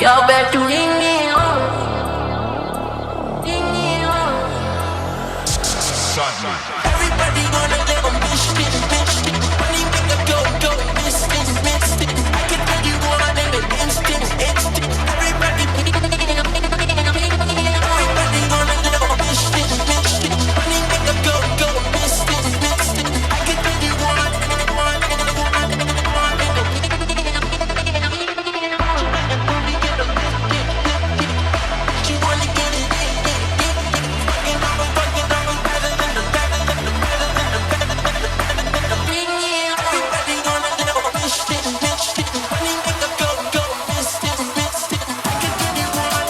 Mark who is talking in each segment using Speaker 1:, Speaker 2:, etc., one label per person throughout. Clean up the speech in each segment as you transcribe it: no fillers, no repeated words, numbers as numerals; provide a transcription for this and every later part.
Speaker 1: Y'all back to ring me on. Ring me on. Everybody gonna get on this shit, bitch. Money make a go, missed it. I can tell you one in an instant. Everybody gonna get on this shit, bitch. Money make a go, missed it. I can tell you one. She wanna get it, fucking on them, better than the everybody gonna know this shit, money make a go, miss it. I can give you one.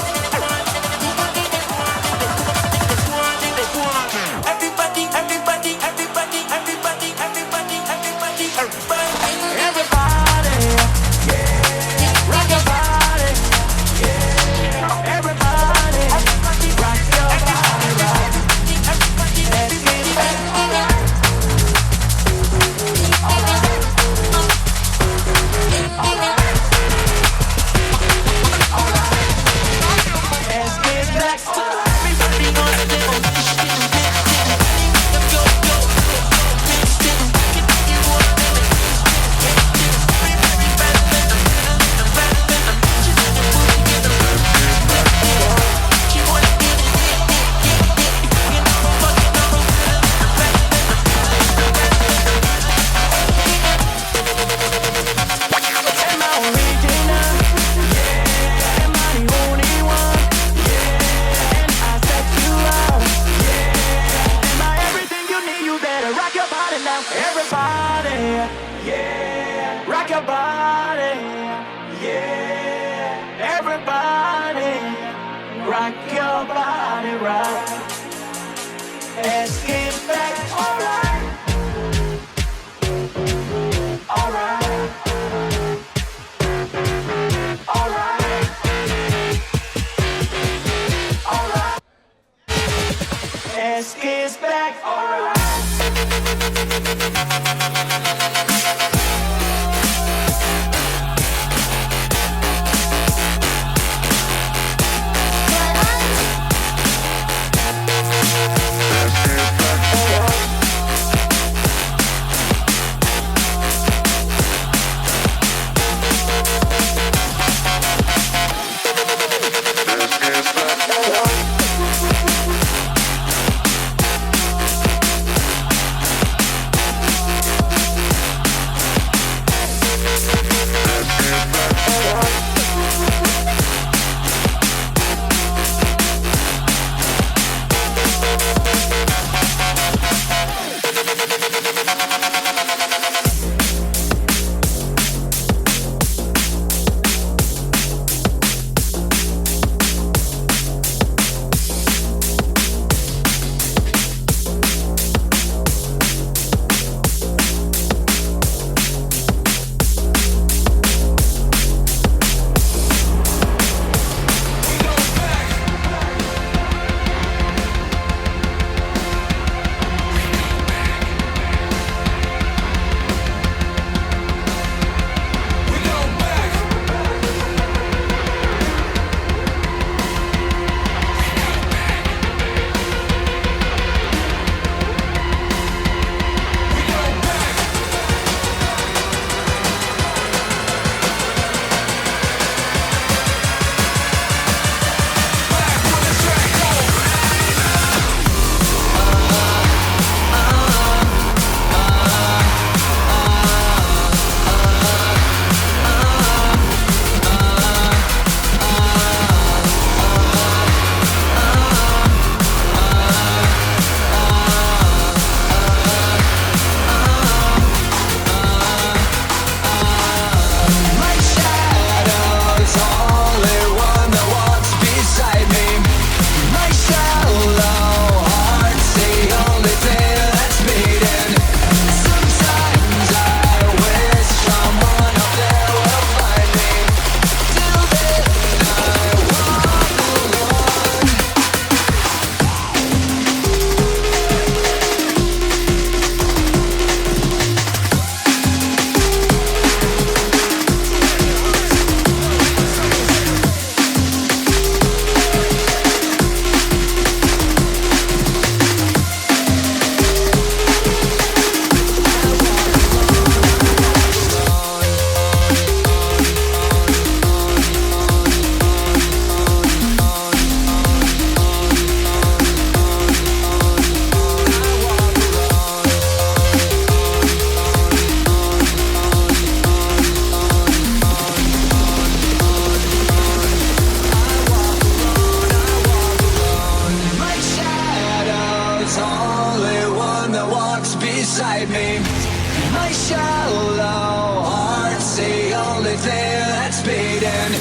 Speaker 1: My shallow heart's the only thing that's beating.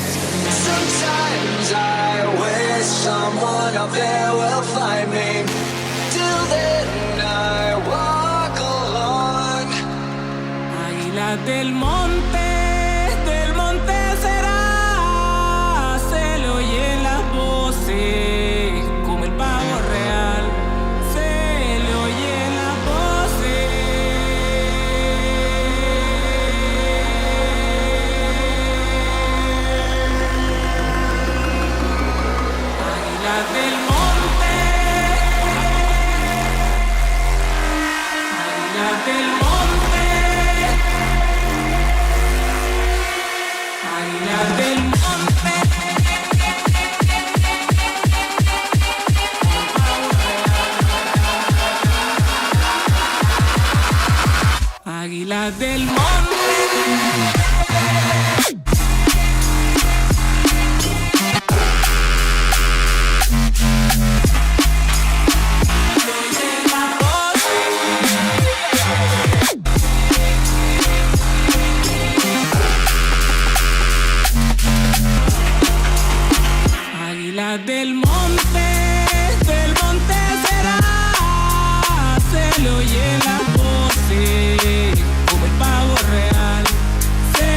Speaker 1: Sometimes I wish someone up there will find me. Till then I walk alone.
Speaker 2: Águila del monte será, se le oyen las voces, como el pavo real, se le oyen las voces. Águila del monte, águila del monte, águila del monte. Águila del monte. Águila del monte será, se le oyen las voces, como el pavo real, se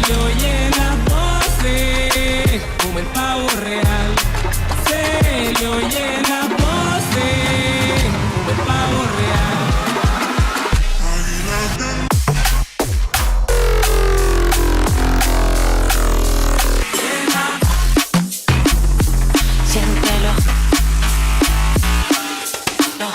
Speaker 2: le oyen las voces, como el pavo real, se le oyen las voces, como el pavo real.
Speaker 3: Siéntelo. No.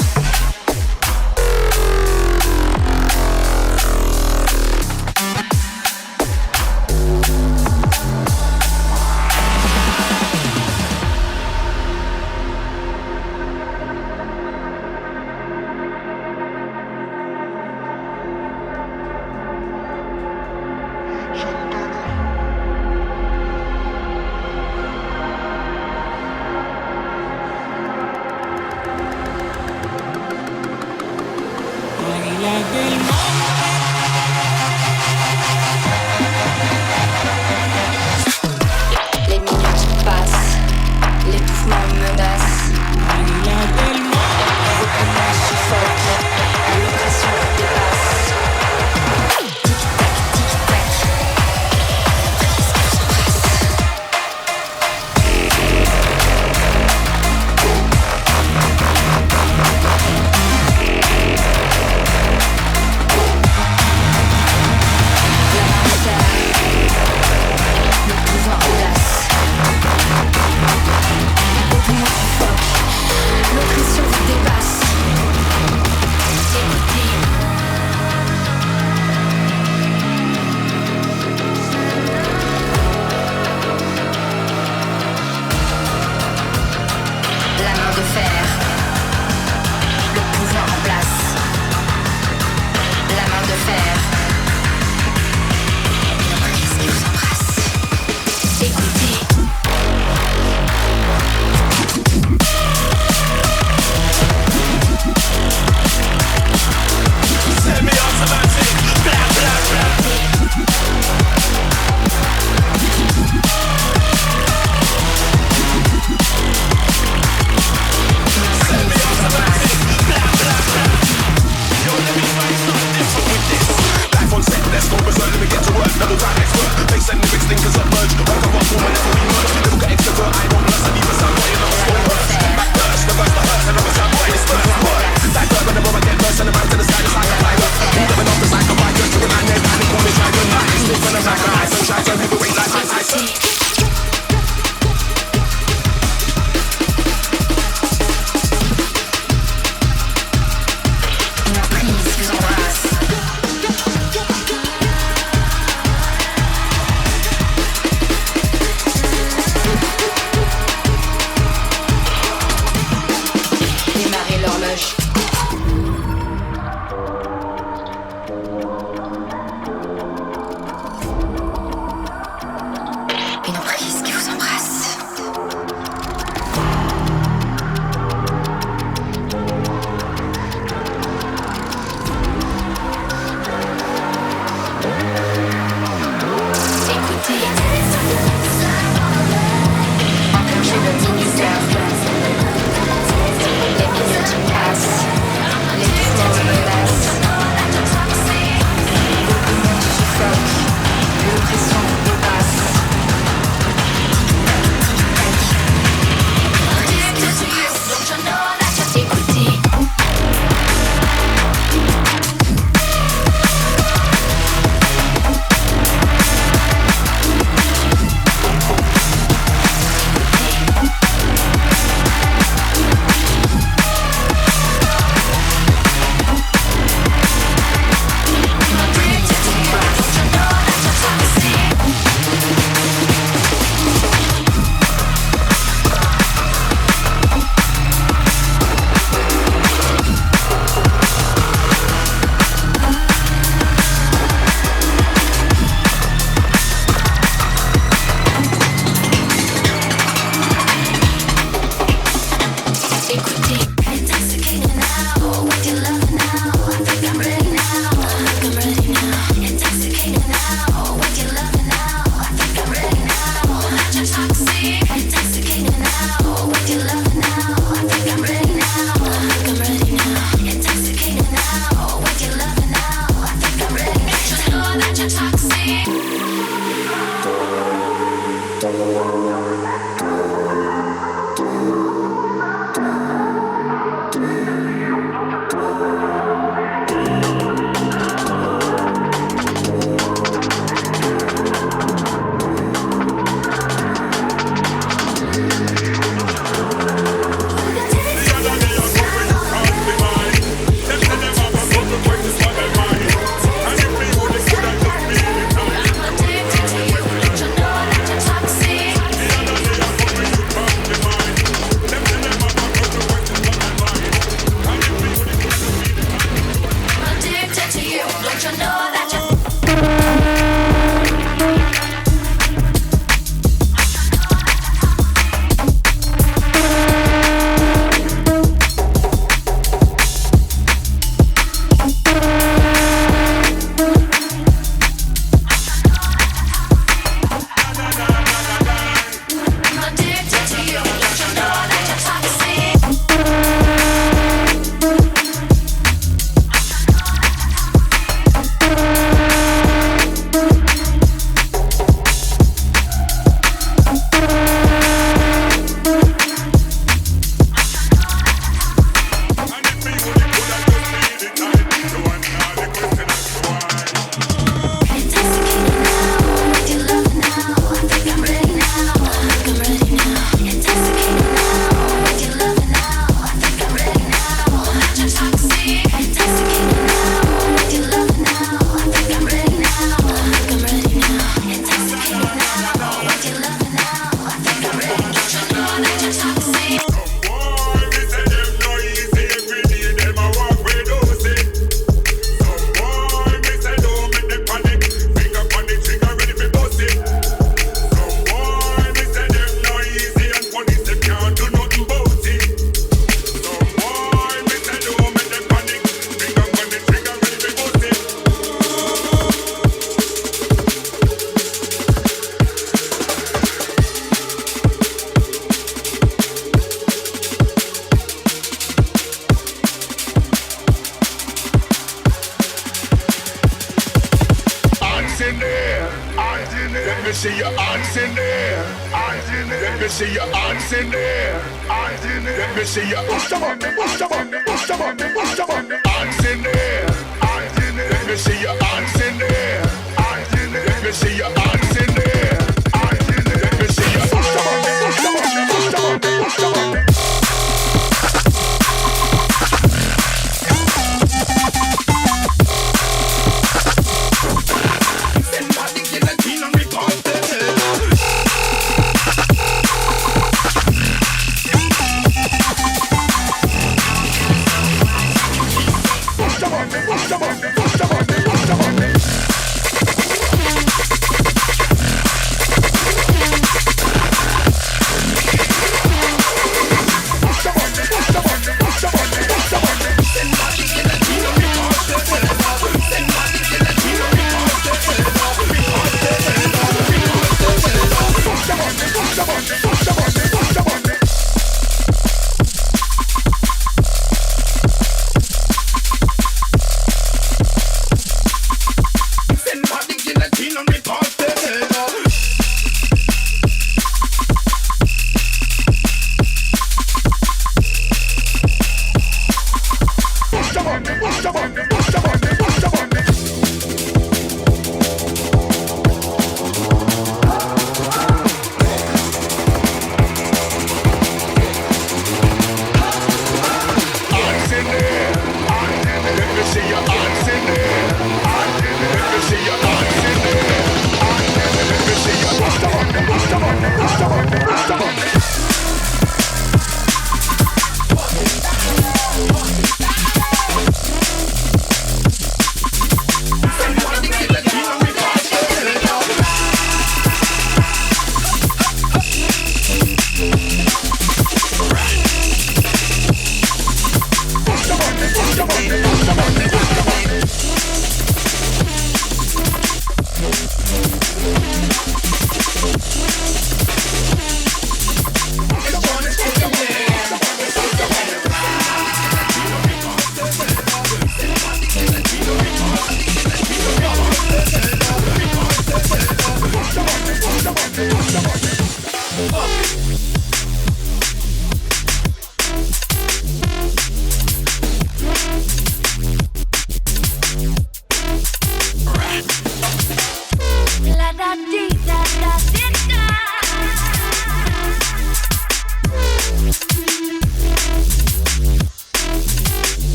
Speaker 2: Águila del monte.
Speaker 3: Les minutes passent, l'étouffement menace.
Speaker 2: Águila del monte.
Speaker 3: On suffoque, l'oppression dépasse. Tic-tac, tic-tac.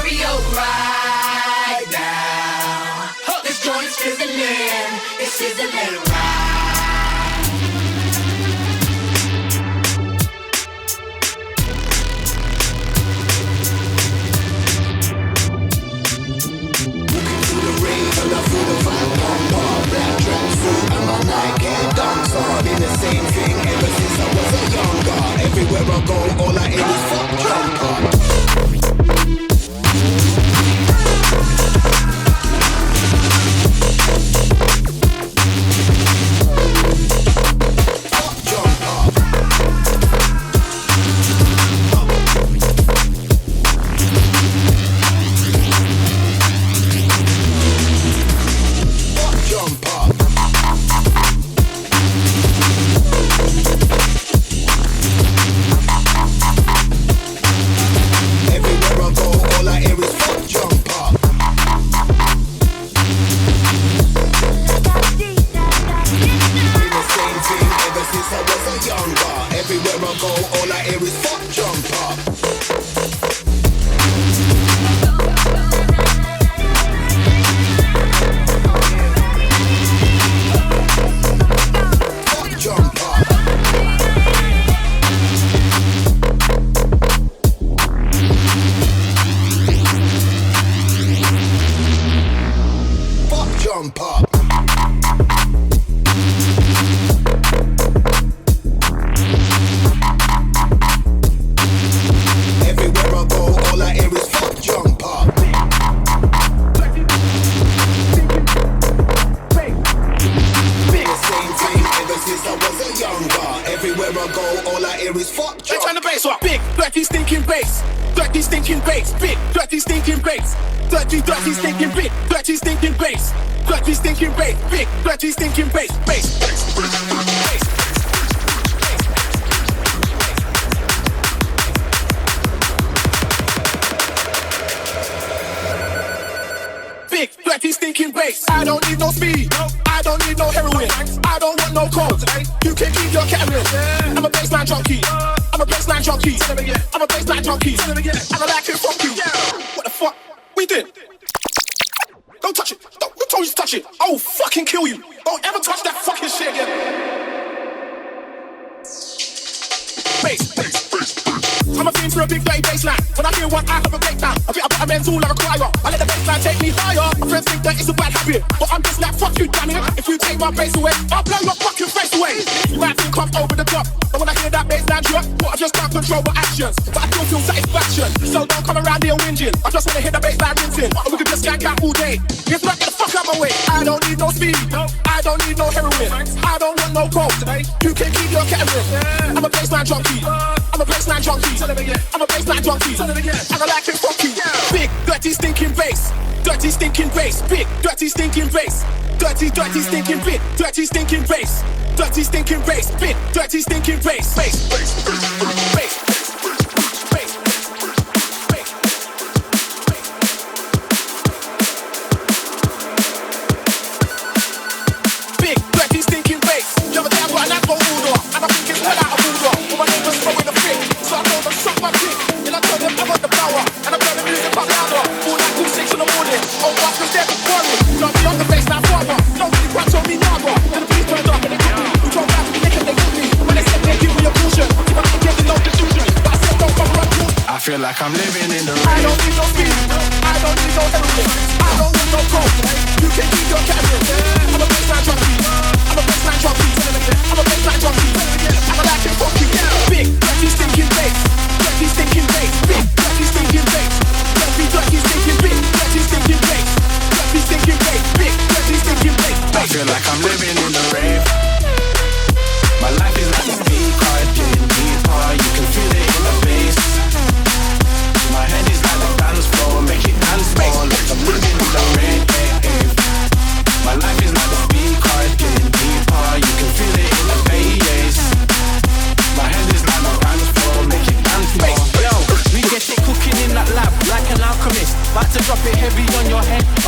Speaker 1: stereo right now. This joint's sizzling, it's sizzling right.
Speaker 4: Everywhere I go, all I hear is fuck jumper.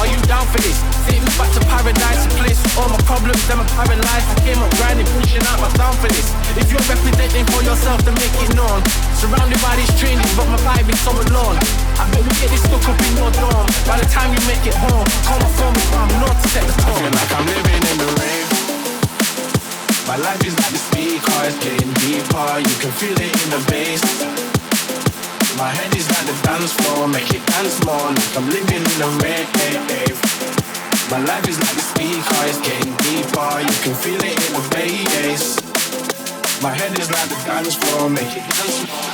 Speaker 2: Are you down for this? Take me back to paradise, a place. All my problems, them are paralyzed. Surrounded by these strangers, but my vibe is so alone. I bet we get this stuck up in your dorm. By the time you make it home, call my phone before I'm not to set the tone. I feel like I'm living in the rave. My life is like the speaker, it's getting deeper. You can feel it in the bass. My head is like the dance floor, make it dance more. Like I'm living in the rave. My life is like the speaker, it's getting deeper. You can feel it in the bass. My head is like the dance floor, make it dance more.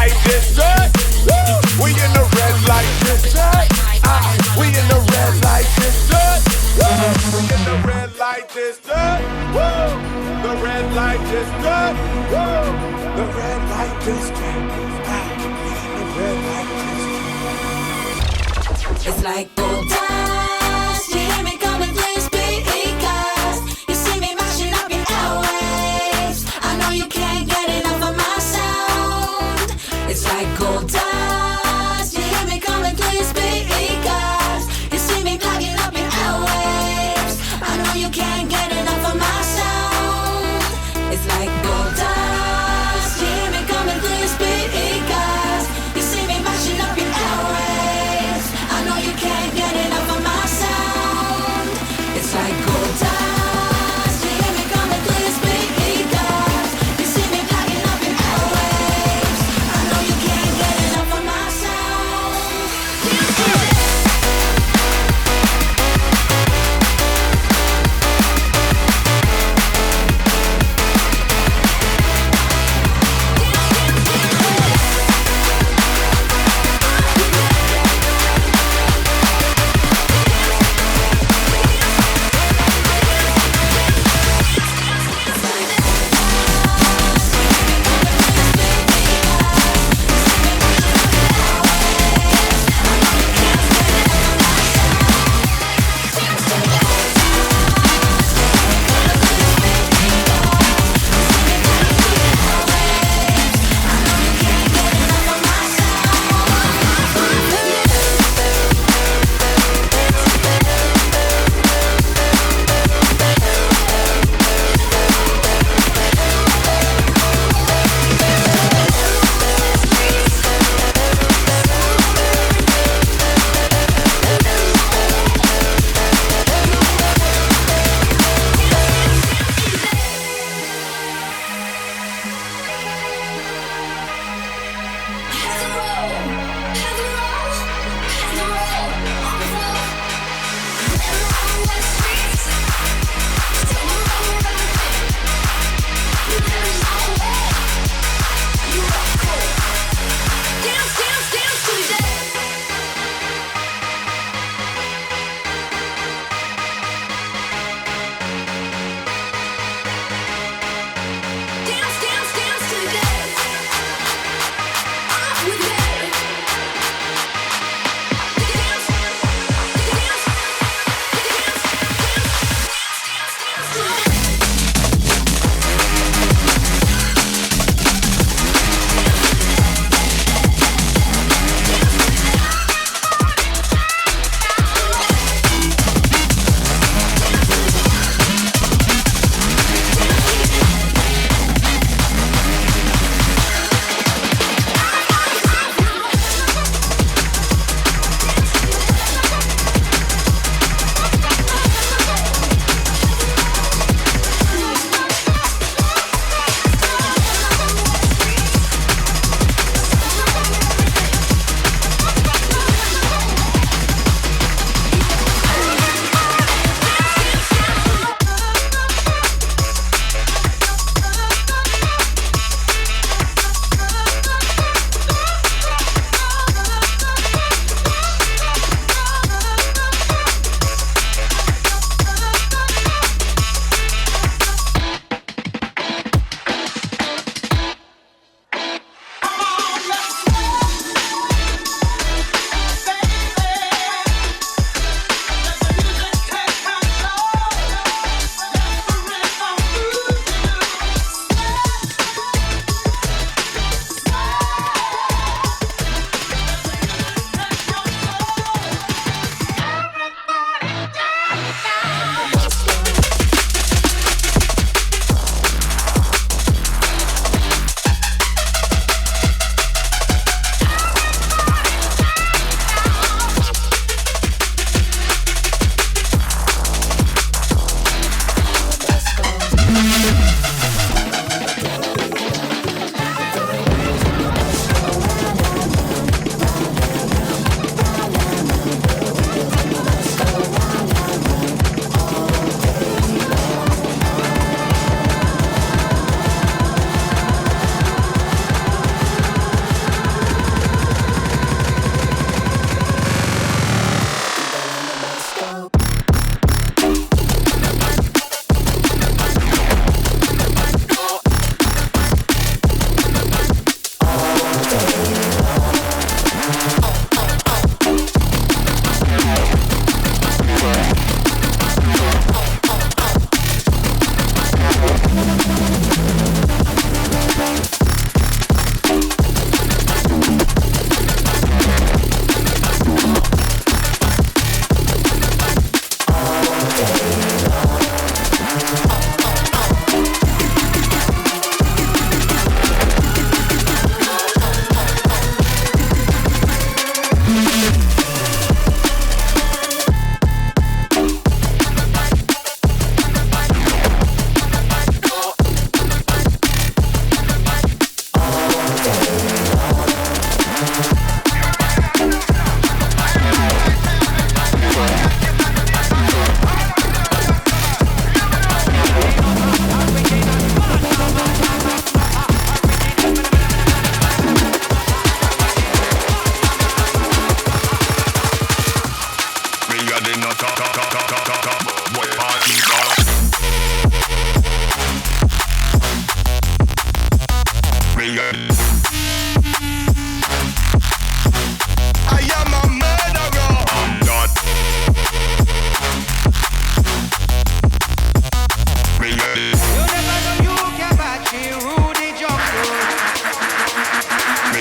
Speaker 5: light district. We in the red light district. We in the red light district. We in the red light district. The red light district. The red light district. The red light district.
Speaker 1: It's like gold dust. You hear me coming through speakers. You see me mashing up your airwaves. I know you can't get enough of my sound. It's like gold dust. You hear me coming through your speakers. You see me plugging up your airwaves. I know you can't get enough of my sound. It's like gold dust. You hear me coming through your speakers. You see me mashing up your airwaves. I know you can't get enough of my sound. It's like gold dust. You hear me coming through your speakers. You see me plugging up your airwaves. I know you can't get enough of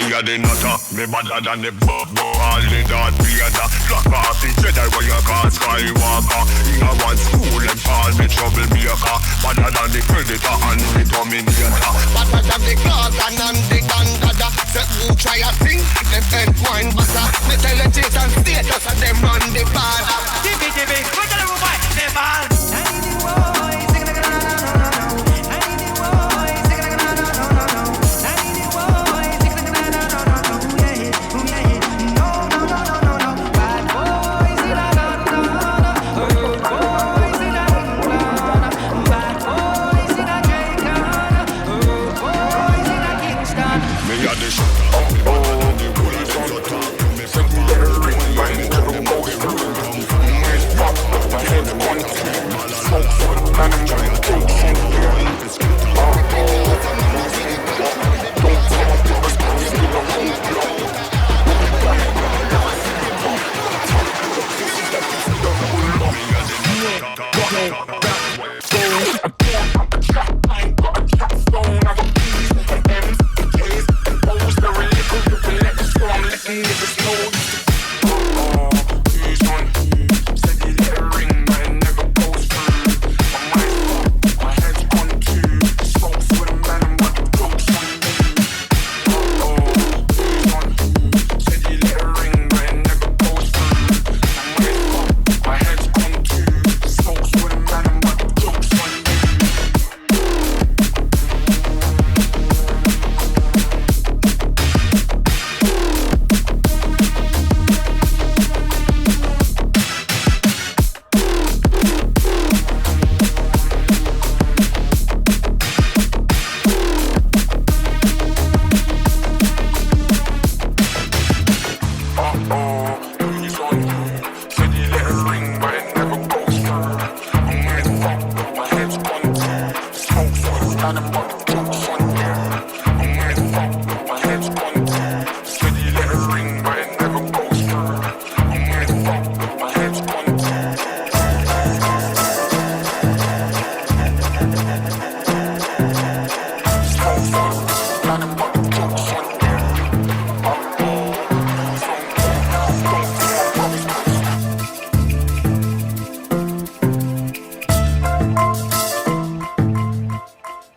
Speaker 5: Me a the nutter, me badder than the bubble. All the Darth Vader, black off the Jedi where you call Skywalker. In a one school and call me troublemaker. Badder than the Predator and the Terminator.
Speaker 6: Badder than the Gargan and the Gandada. Say who try a thing, them end wine butter. Me tell the chase and status and them run the border.
Speaker 7: Give me, what the little boy, they ball.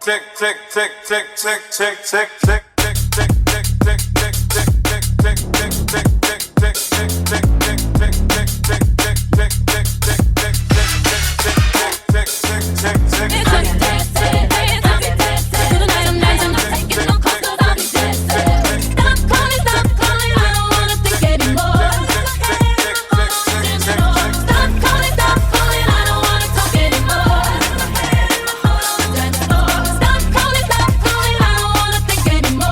Speaker 5: Tick, tick, tick, tick, tick, tick, tick, tick.
Speaker 1: Anymore.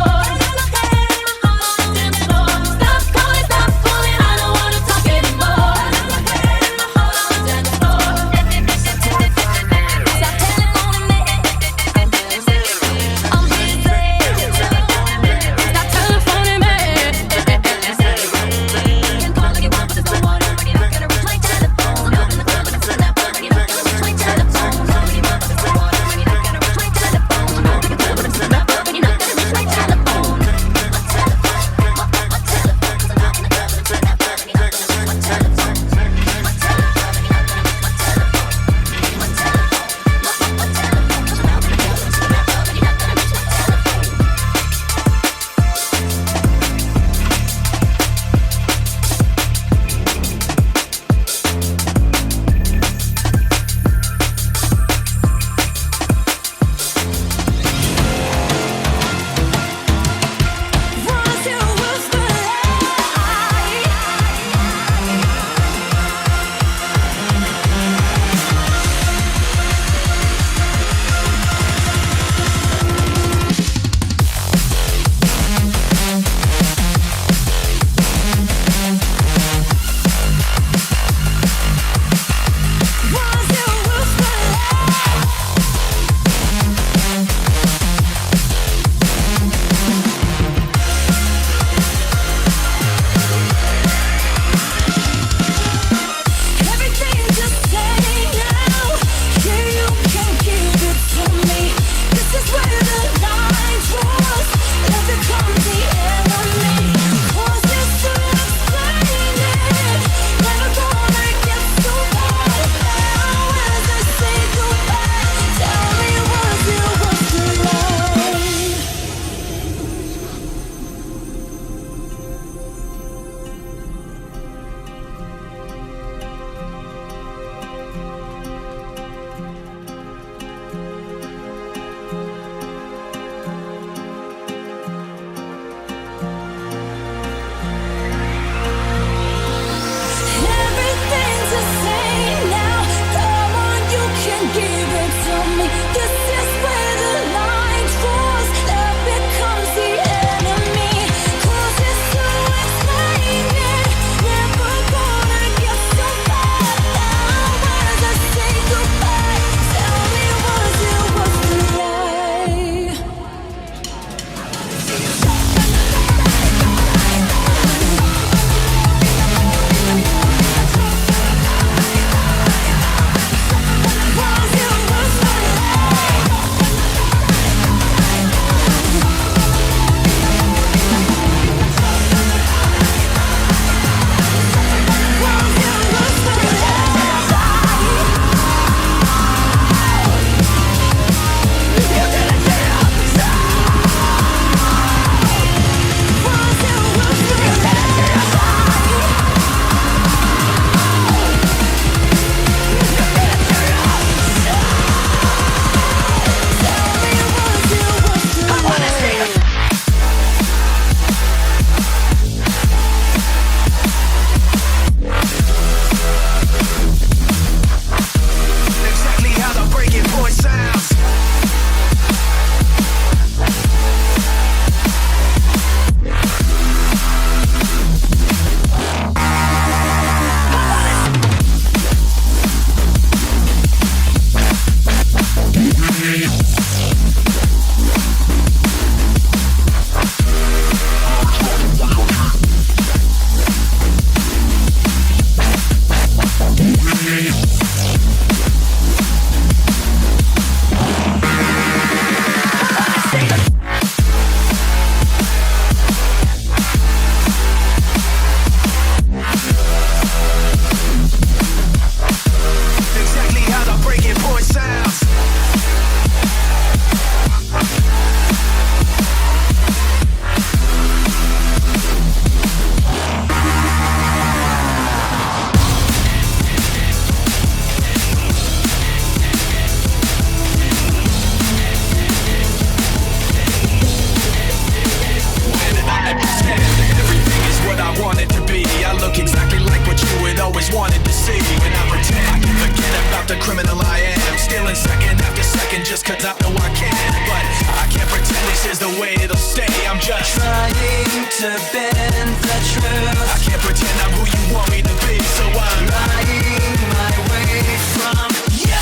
Speaker 2: to bend the truth. I can't pretend I'm who you want me to be, so I'm lying my way from you.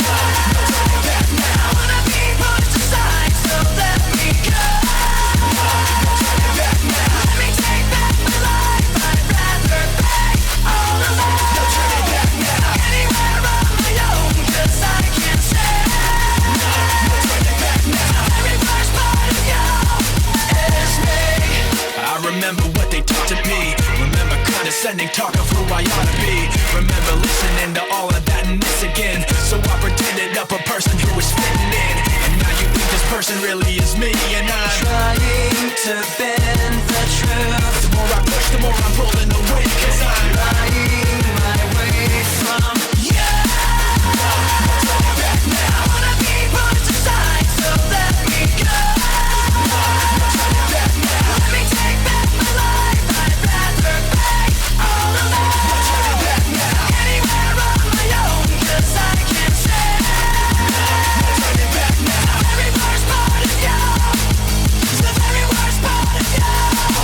Speaker 2: No turning back now. I wanna be pushed aside, so let me go. No turning back now. Let me take back my life. I'd rather pay all alone. No turning back now. Anywhere on my own, 'cause I can't say. No turning back now. Every first part of you is me. I remember what they taught to be. Remember condescending talk of who I ought to be. Remember listening to all of that and this again. So I pretended up a person who was fitting in. And now you think this person really is me. And I'm trying to bend the truth. The more I push, the more I'm pulling away. 'Cause I'm lying my way from you. No turning back now. I wanna be pushed aside, so let me go. No turning back now. Let me take back my life. I'd rather pay all alone. No turning back now. Anywhere on my own, 'cause I can't say. No turning back now. Every worst part of you is the very worst part of you.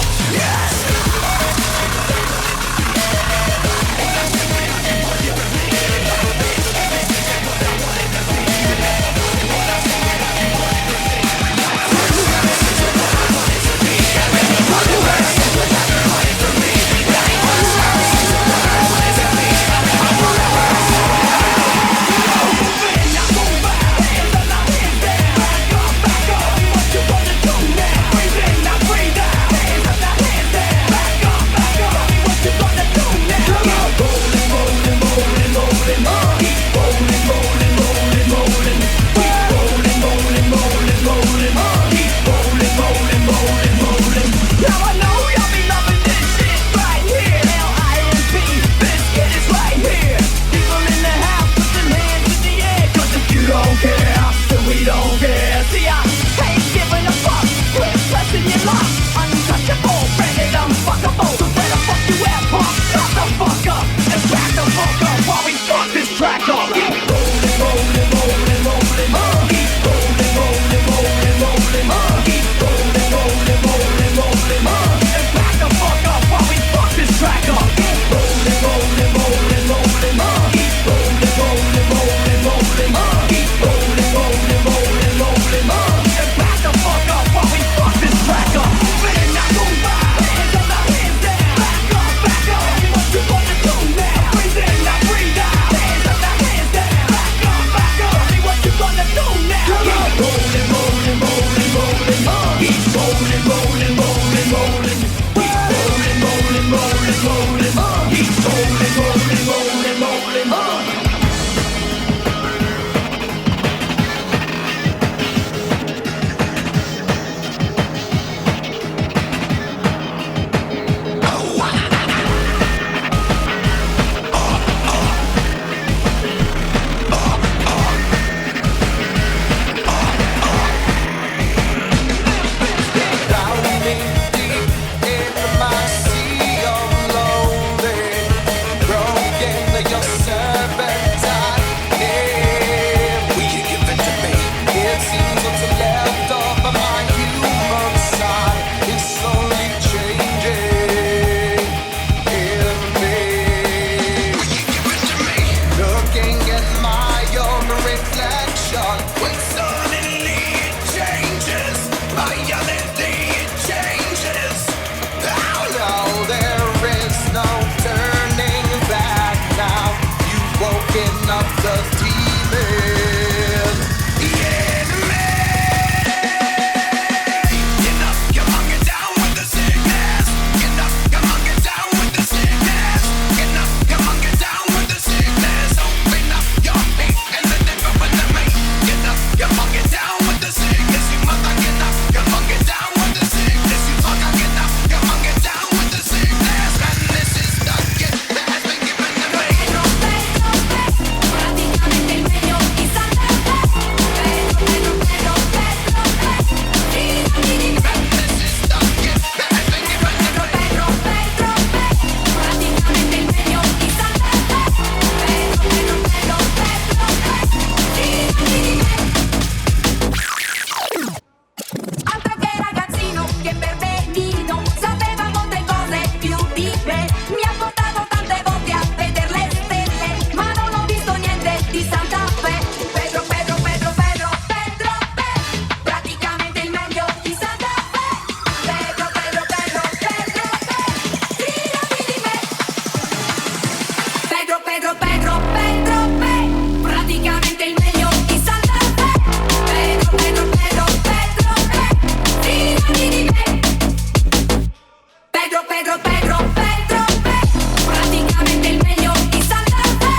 Speaker 1: Prácticamente el medio y Santa Fe.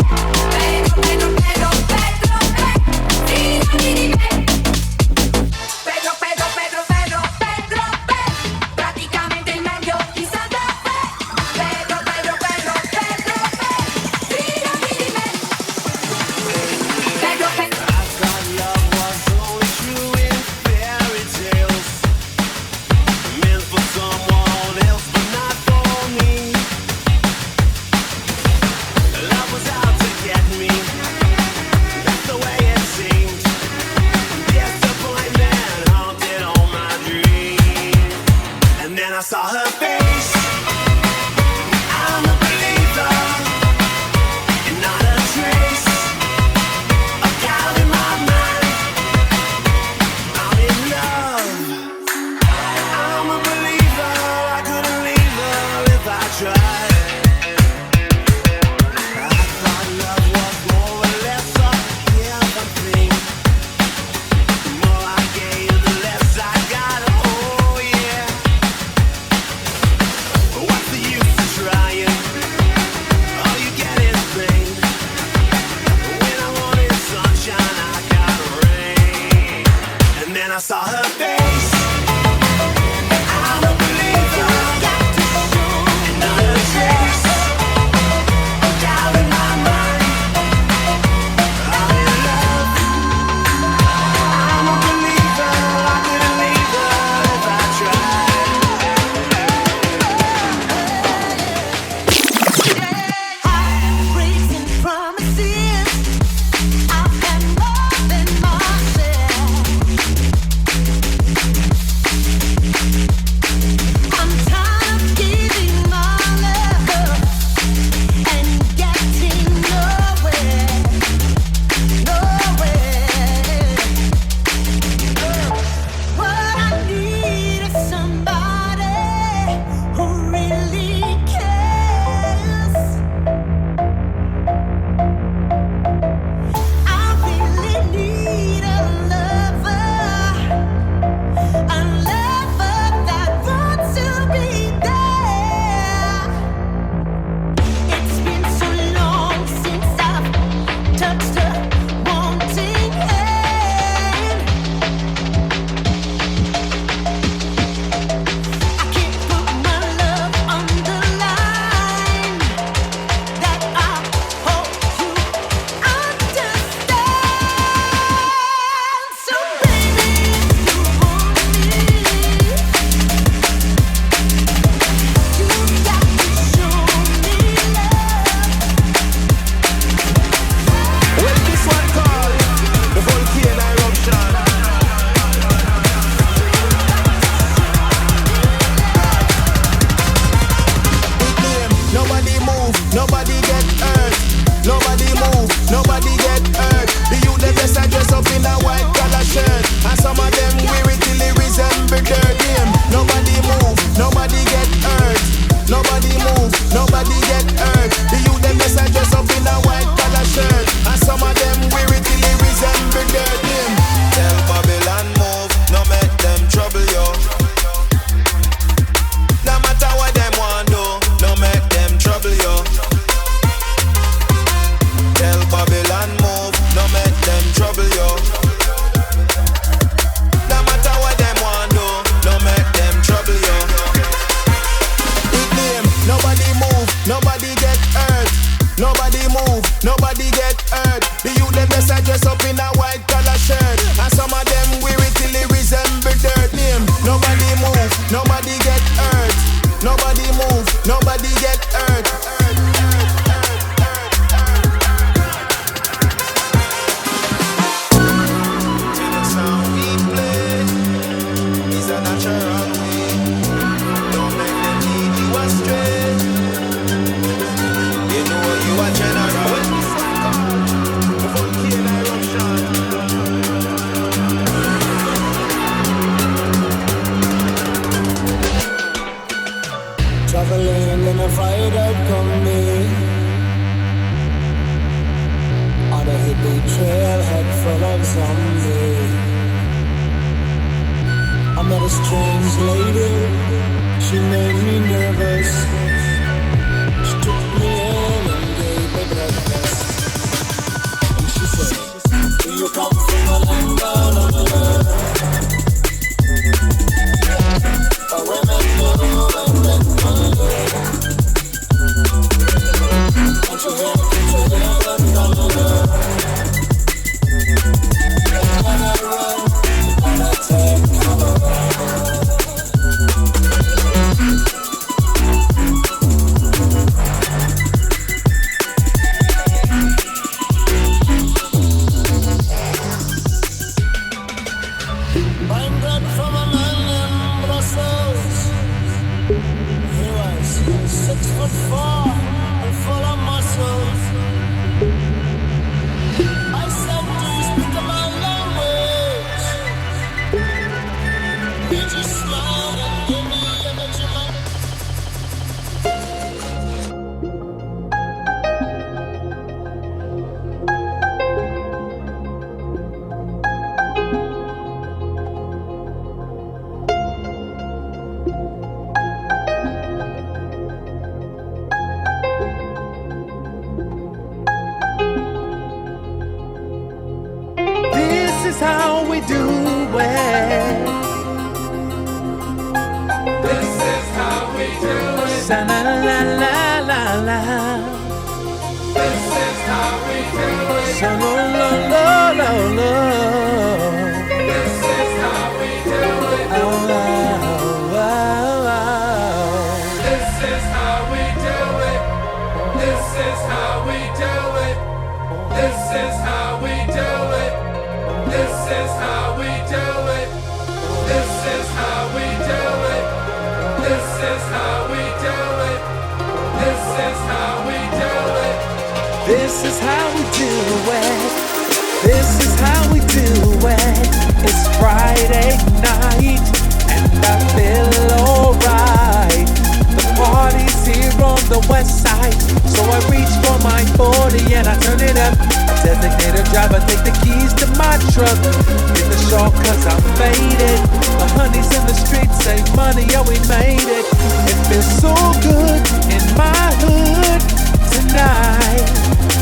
Speaker 1: Pedro, Frida Mini B. Pedro, prácticamente el medio y Santa Fe. Pedro, Frida Mini B. Pedro.
Speaker 8: I thought love was only true in fairy tales, meant for someone else but not for me. Love was out to get me, that's the way it seemed. Disappointment haunted all my dreams. And then I saw her face. I'm a believer, and not a trace of doubt in my mind. I'm in love. I'm a believer. I couldn't leave her if I tried. I thought love was more or less a given thing. The more I gave, the less I got. Oh yeah. What's the use of trying? All you get is pain. When I wanted sunshine, I got rain. And then I saw her face. I'm a believer, and not a trace of doubt in my mind. I'm in love. I'm a believer. I couldn't leave her if I tried.
Speaker 1: Heartbreaks and promises, I've had more than my share. I'm tired of giving my love and getting nowhere. What I need is somebody who really cares. I really need a lover that wants to be there. It's been so long since I've touched a wanting hand. I can't put my love on the line. That I hope you understand. So baby, if you want me, you got to show me love.
Speaker 5: Well, this one called the volcano eruption. Nobody move, nobody get hurt. Nobody move, nobody get hurt. The youth them just a dress up in a white collar shirt, and some of them wear it till it resemble dirt. Them. Nobody move, nobody get hurt. Nobody move, nobody get hurt. The youth them just a dress up in a white collar shirt, and some of them wear it till it resemble dirt. Them. Tell Babylon move, no make them trouble you. No matter what them want do, no make them trouble you. Tell Babylon move, no make them trouble you. No matter what them want do, no make them trouble you. Big name, nobody move, nobody get hurt. Nobody move, nobody get hurt. The youth them just a dress up in a white collar shirt, and some of them wear it till it resemble dirt. Name, nobody move, nobody get hurt. Nobody move, nobody get hurt. The sound we play is a natural way. Don't make them lead you astray. You know you are general. When this one comes, the volcano eruption.
Speaker 9: Traveling in a fried-out combi on a hippie trailhead full of zombies. I met a strange lady. She made me nervous. She took me in and gave me breakfast. And she said, do you come from a land down on the earth? A women move and men move. And you hear me treading on the dollar. When I run, when I take cover. I'm bred from a man in Brussels. He was 6'4" and full of muscles. I said, do you speak my language? He just smiled and gave me a Benjamin.
Speaker 2: This is how we do it. This is how we do it. Sa la la la la la. This is how we do it. Sa lo lo lo lo lo. This is how we do it. Oh, oh, oh, oh. This is how we do it. This is how we do it. This is how we do it. This is how we do it. This is how we do it. This is how we do it. This is how we do it. This is how we do it. This is how we do it. It's Friday night and I feel alright. The party's here on the west side, so I reach for my 40 and I turn it up. Designated driver, take the keys to my truck. In the short cause I'm faded. The honeys in the streets save money, yeah we made it. It feels so good in my hood tonight.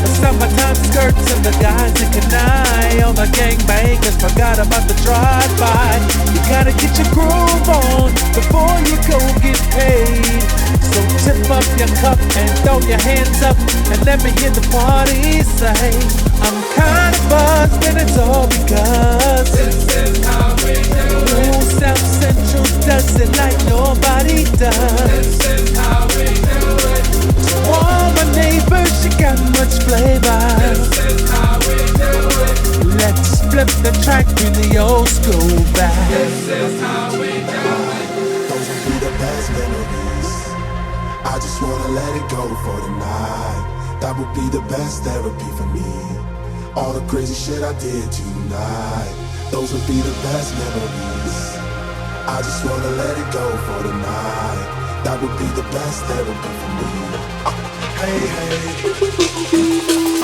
Speaker 2: The summertime skirts and the guys in Kanai. All the gangbangers forgot about the drive-by. You gotta get your groove on before you go get paid. So tip up your cup and throw your hands up and let me hear the party say, I'm kinda buzzed and it's all because this is how we do it. South Central does it like nobody does. This is how we do it. To all my neighbors, you got much flavor. This is how we do it. Let's flip the track, bring the old school back. This is how we do it.
Speaker 4: Those will be the best memories. I just wanna let it go for tonight. That would be the best therapy for me. All the crazy shit I did tonight. Those would be the best memories. I just wanna let it go for tonight. That would be the best therapy for me. Hey, hey.